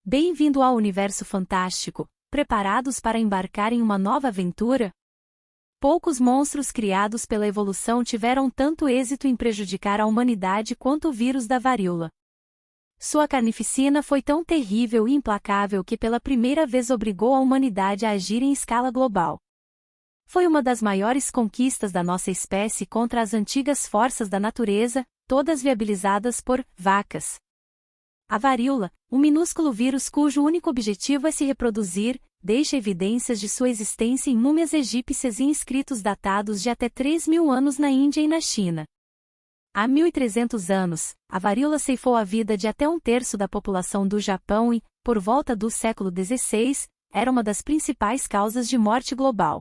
Bem-vindo ao universo fantástico, preparados para embarcar em uma nova aventura? Poucos monstros criados pela evolução tiveram tanto êxito em prejudicar a humanidade quanto o vírus da varíola. Sua carnificina foi tão terrível e implacável que pela primeira vez obrigou a humanidade a agir em escala global. Foi uma das maiores conquistas da nossa espécie contra as antigas forças da natureza, todas viabilizadas por vacas. A varíola, um minúsculo vírus cujo único objetivo é se reproduzir, deixa evidências de sua existência em múmias egípcias e inscritos datados de até 3.000 anos na Índia e na China. Há 1.300 anos, a varíola ceifou a vida de até um terço da população do Japão e, por volta do século XVI, era uma das principais causas de morte global.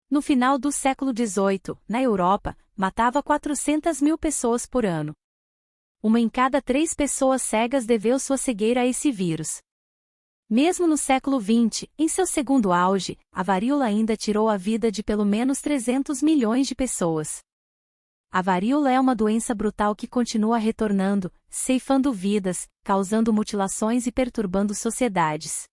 No final do século XVIII, na Europa, matava 400.000 pessoas por ano. Uma em cada 3 pessoas cegas deveu sua cegueira a esse vírus. Mesmo no século XX, em seu segundo auge, a varíola ainda tirou a vida de pelo menos 300 milhões de pessoas. A varíola é uma doença brutal que continua retornando, ceifando vidas, causando mutilações e perturbando sociedades.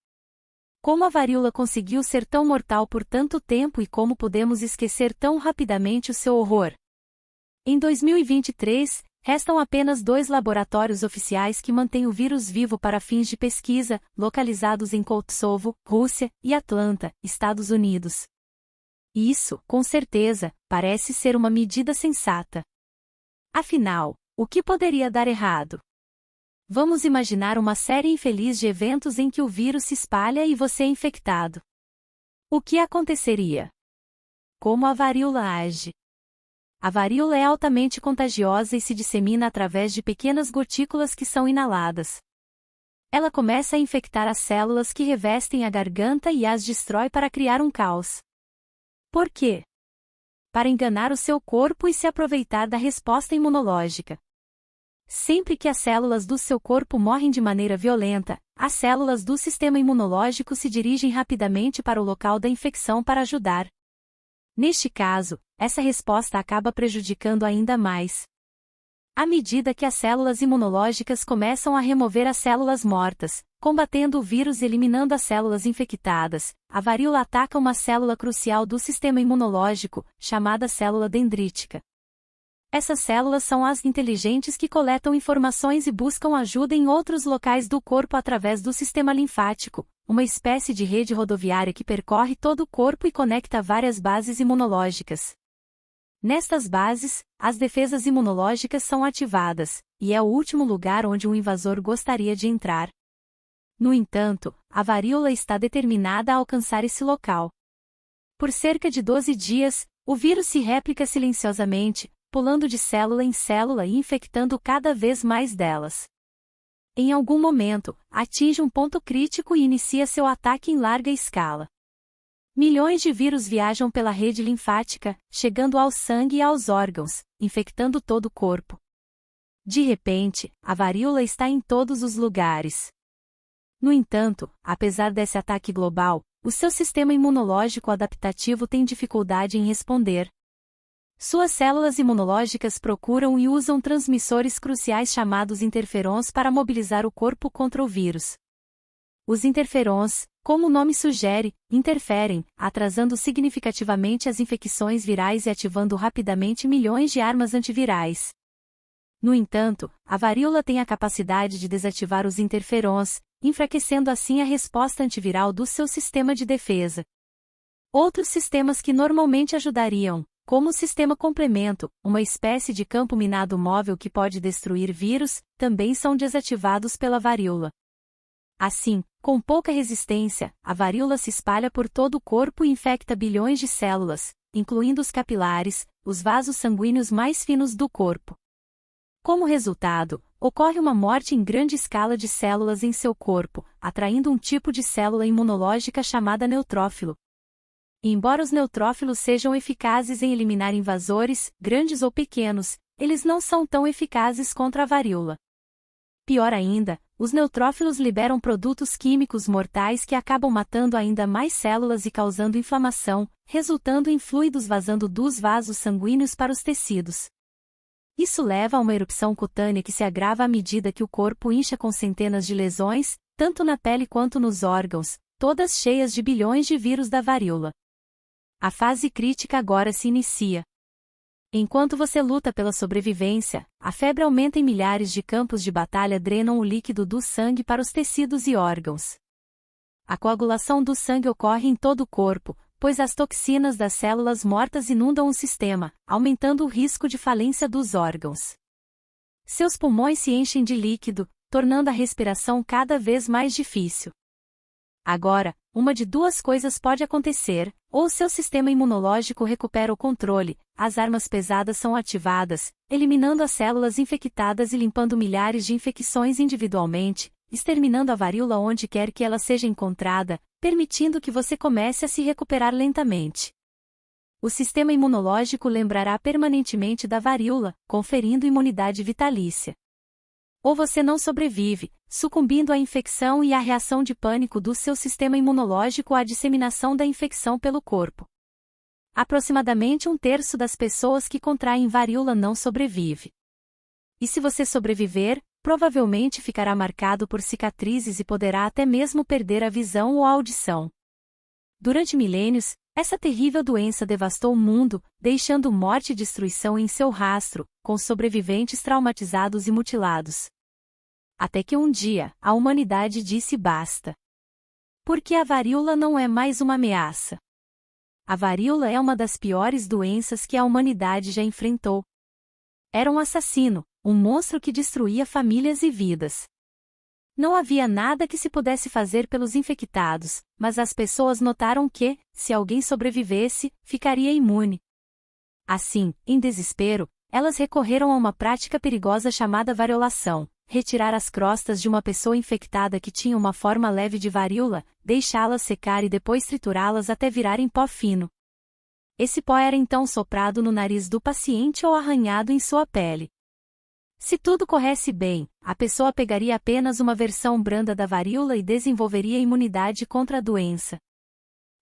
Como a varíola conseguiu ser tão mortal por tanto tempo e como podemos esquecer tão rapidamente o seu horror? Em 2023, restam apenas 2 laboratórios oficiais que mantêm o vírus vivo para fins de pesquisa, localizados em Kosovo, Rússia, e Atlanta, Estados Unidos. Isso, com certeza, parece ser uma medida sensata. Afinal, o que poderia dar errado? Vamos imaginar uma série infeliz de eventos em que o vírus se espalha e você é infectado. O que aconteceria? Como a varíola age? A varíola é altamente contagiosa e se dissemina através de pequenas gotículas que são inaladas. Ela começa a infectar as células que revestem a garganta e as destrói para criar um caos. Por quê? Para enganar o seu corpo e se aproveitar da resposta imunológica. Sempre que as células do seu corpo morrem de maneira violenta, as células do sistema imunológico se dirigem rapidamente para o local da infecção para ajudar. Neste caso, essa resposta acaba prejudicando ainda mais. À medida que as células imunológicas começam a remover as células mortas, combatendo o vírus e eliminando as células infectadas, a varíola ataca uma célula crucial do sistema imunológico, chamada célula dendrítica. Essas células são as inteligentes que coletam informações e buscam ajuda em outros locais do corpo através do sistema linfático, uma espécie de rede rodoviária que percorre todo o corpo e conecta várias bases imunológicas. Nestas bases, as defesas imunológicas são ativadas, e é o último lugar onde um invasor gostaria de entrar. No entanto, a varíola está determinada a alcançar esse local. Por cerca de 12 dias, o vírus se replica silenciosamente, pulando de célula em célula e infectando cada vez mais delas. Em algum momento, atinge um ponto crítico e inicia seu ataque em larga escala. Milhões de vírus viajam pela rede linfática, chegando ao sangue e aos órgãos, infectando todo o corpo. De repente, a varíola está em todos os lugares. No entanto, apesar desse ataque global, o seu sistema imunológico adaptativo tem dificuldade em responder. Suas células imunológicas procuram e usam transmissores cruciais chamados interferons para mobilizar o corpo contra o vírus. Os interferons, como o nome sugere, interferem, atrasando significativamente as infecções virais e ativando rapidamente milhões de armas antivirais. No entanto, a varíola tem a capacidade de desativar os interferons, enfraquecendo assim a resposta antiviral do seu sistema de defesa. Outros sistemas que normalmente ajudariam, como o sistema complemento, uma espécie de campo minado móvel que pode destruir vírus, também são desativados pela varíola. Assim, com pouca resistência, a varíola se espalha por todo o corpo e infecta bilhões de células, incluindo os capilares, os vasos sanguíneos mais finos do corpo. Como resultado, ocorre uma morte em grande escala de células em seu corpo, atraindo um tipo de célula imunológica chamada neutrófilo. E embora os neutrófilos sejam eficazes em eliminar invasores, grandes ou pequenos, eles não são tão eficazes contra a varíola. Pior ainda, os neutrófilos liberam produtos químicos mortais que acabam matando ainda mais células e causando inflamação, resultando em fluidos vazando dos vasos sanguíneos para os tecidos. Isso leva a uma erupção cutânea que se agrava à medida que o corpo incha com centenas de lesões, tanto na pele quanto nos órgãos, todas cheias de bilhões de vírus da varíola. A fase crítica agora se inicia. Enquanto você luta pela sobrevivência, a febre aumenta em milhares de campos de batalha drenam o líquido do sangue para os tecidos e órgãos. A coagulação do sangue ocorre em todo o corpo, pois as toxinas das células mortas inundam o sistema, aumentando o risco de falência dos órgãos. Seus pulmões se enchem de líquido, tornando a respiração cada vez mais difícil. Agora, uma de duas coisas pode acontecer: ou seu sistema imunológico recupera o controle, as armas pesadas são ativadas, eliminando as células infectadas e limpando milhares de infecções individualmente, exterminando a varíola onde quer que ela seja encontrada, permitindo que você comece a se recuperar lentamente. O sistema imunológico lembrará permanentemente da varíola, conferindo imunidade vitalícia. Ou você não sobrevive, sucumbindo à infecção e à reação de pânico do seu sistema imunológico à disseminação da infecção pelo corpo. Aproximadamente 1/3 das pessoas que contraem varíola não sobrevive. E se você sobreviver, provavelmente ficará marcado por cicatrizes e poderá até mesmo perder a visão ou a audição. Durante milênios, essa terrível doença devastou o mundo, deixando morte e destruição em seu rastro, com sobreviventes traumatizados e mutilados. Até que um dia, a humanidade disse basta. Porque a varíola não é mais uma ameaça. A varíola é uma das piores doenças que a humanidade já enfrentou. Era um assassino, um monstro que destruía famílias e vidas. Não havia nada que se pudesse fazer pelos infectados, mas as pessoas notaram que, se alguém sobrevivesse, ficaria imune. Assim, em desespero, elas recorreram a uma prática perigosa chamada variolação: retirar as crostas de uma pessoa infectada que tinha uma forma leve de varíola, deixá-las secar e depois triturá-las até virarem pó fino. Esse pó era então soprado no nariz do paciente ou arranhado em sua pele. Se tudo corresse bem, a pessoa pegaria apenas uma versão branda da varíola e desenvolveria imunidade contra a doença.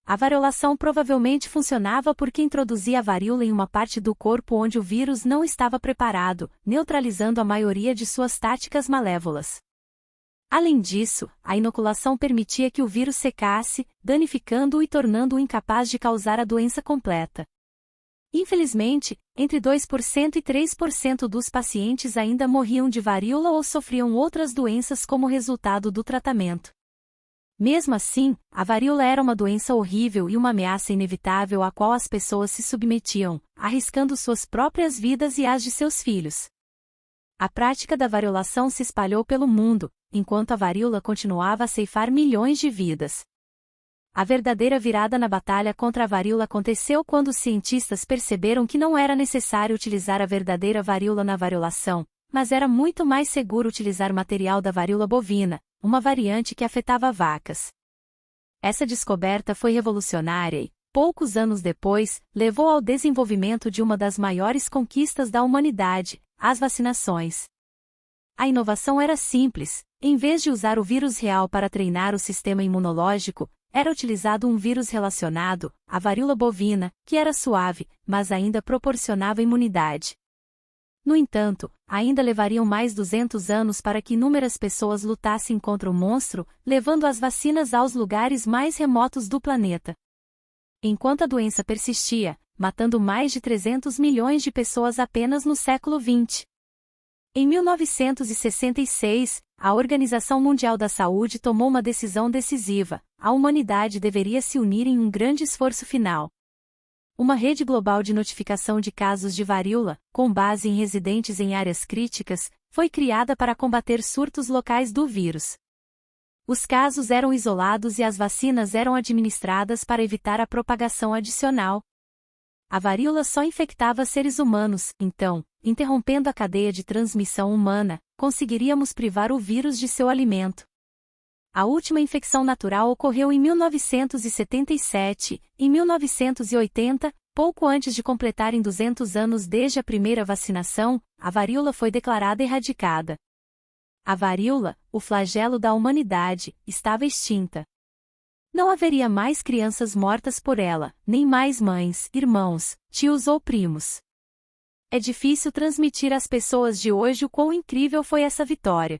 A variolação provavelmente funcionava porque introduzia a varíola em uma parte do corpo onde o vírus não estava preparado, neutralizando a maioria de suas táticas malévolas. Além disso, a inoculação permitia que o vírus secasse, danificando-o e tornando-o incapaz de causar a doença completa. Infelizmente, entre 2% e 3% dos pacientes ainda morriam de varíola ou sofriam outras doenças como resultado do tratamento. Mesmo assim, a varíola era uma doença horrível e uma ameaça inevitável à qual as pessoas se submetiam, arriscando suas próprias vidas e as de seus filhos. A prática da variolação se espalhou pelo mundo, enquanto a varíola continuava a ceifar milhões de vidas. A verdadeira virada na batalha contra a varíola aconteceu quando os cientistas perceberam que não era necessário utilizar a verdadeira varíola na variolação, mas era muito mais seguro utilizar material da varíola bovina, uma variante que afetava vacas. Essa descoberta foi revolucionária e, poucos anos depois, levou ao desenvolvimento de uma das maiores conquistas da humanidade, as vacinações. A inovação era simples: em vez de usar o vírus real para treinar o sistema imunológico, era utilizado um vírus relacionado, a varíola bovina, que era suave, mas ainda proporcionava imunidade. No entanto, ainda levariam mais 200 anos para que inúmeras pessoas lutassem contra o monstro, levando as vacinas aos lugares mais remotos do planeta. Enquanto a doença persistia, matando mais de 300 milhões de pessoas apenas no século XX. Em 1966, a Organização Mundial da Saúde tomou uma decisão decisiva: a humanidade deveria se unir em um grande esforço final. Uma rede global de notificação de casos de varíola, com base em residentes em áreas críticas, foi criada para combater surtos locais do vírus. Os casos eram isolados e as vacinas eram administradas para evitar a propagação adicional. A varíola só infectava seres humanos, então, interrompendo a cadeia de transmissão humana, conseguiríamos privar o vírus de seu alimento. A última infecção natural ocorreu em 1977, em 1980, pouco antes de completarem 200 anos desde a primeira vacinação, a varíola foi declarada erradicada. A varíola, o flagelo da humanidade, estava extinta. Não haveria mais crianças mortas por ela, nem mais mães, irmãos, tios ou primos. É difícil transmitir às pessoas de hoje o quão incrível foi essa vitória.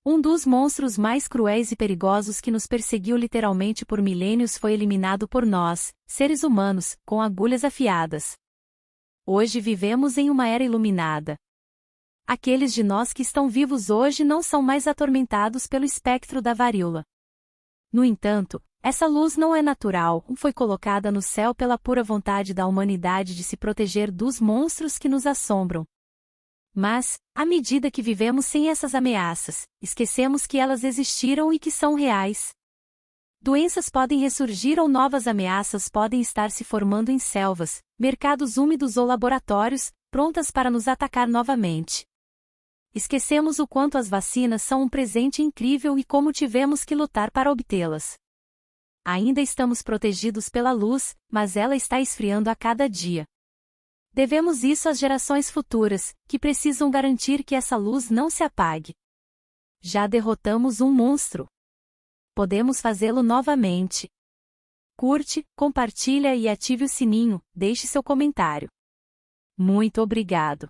Um dos monstros mais cruéis e perigosos que nos perseguiu literalmente por milênios foi eliminado por nós, seres humanos, com agulhas afiadas. Hoje vivemos em uma era iluminada. Aqueles de nós que estão vivos hoje não são mais atormentados pelo espectro da varíola. No entanto, essa luz não é natural, foi colocada no céu pela pura vontade da humanidade de se proteger dos monstros que nos assombram. Mas, à medida que vivemos sem essas ameaças, esquecemos que elas existiram e que são reais. Doenças podem ressurgir ou novas ameaças podem estar se formando em selvas, mercados úmidos ou laboratórios, prontas para nos atacar novamente. Esquecemos o quanto as vacinas são um presente incrível e como tivemos que lutar para obtê-las. Ainda estamos protegidos pela luz, mas ela está esfriando a cada dia. Devemos isso às gerações futuras, que precisam garantir que essa luz não se apague. Já derrotamos um monstro. Podemos fazê-lo novamente. Curte, compartilha e ative o sininho, deixe seu comentário. Muito obrigado.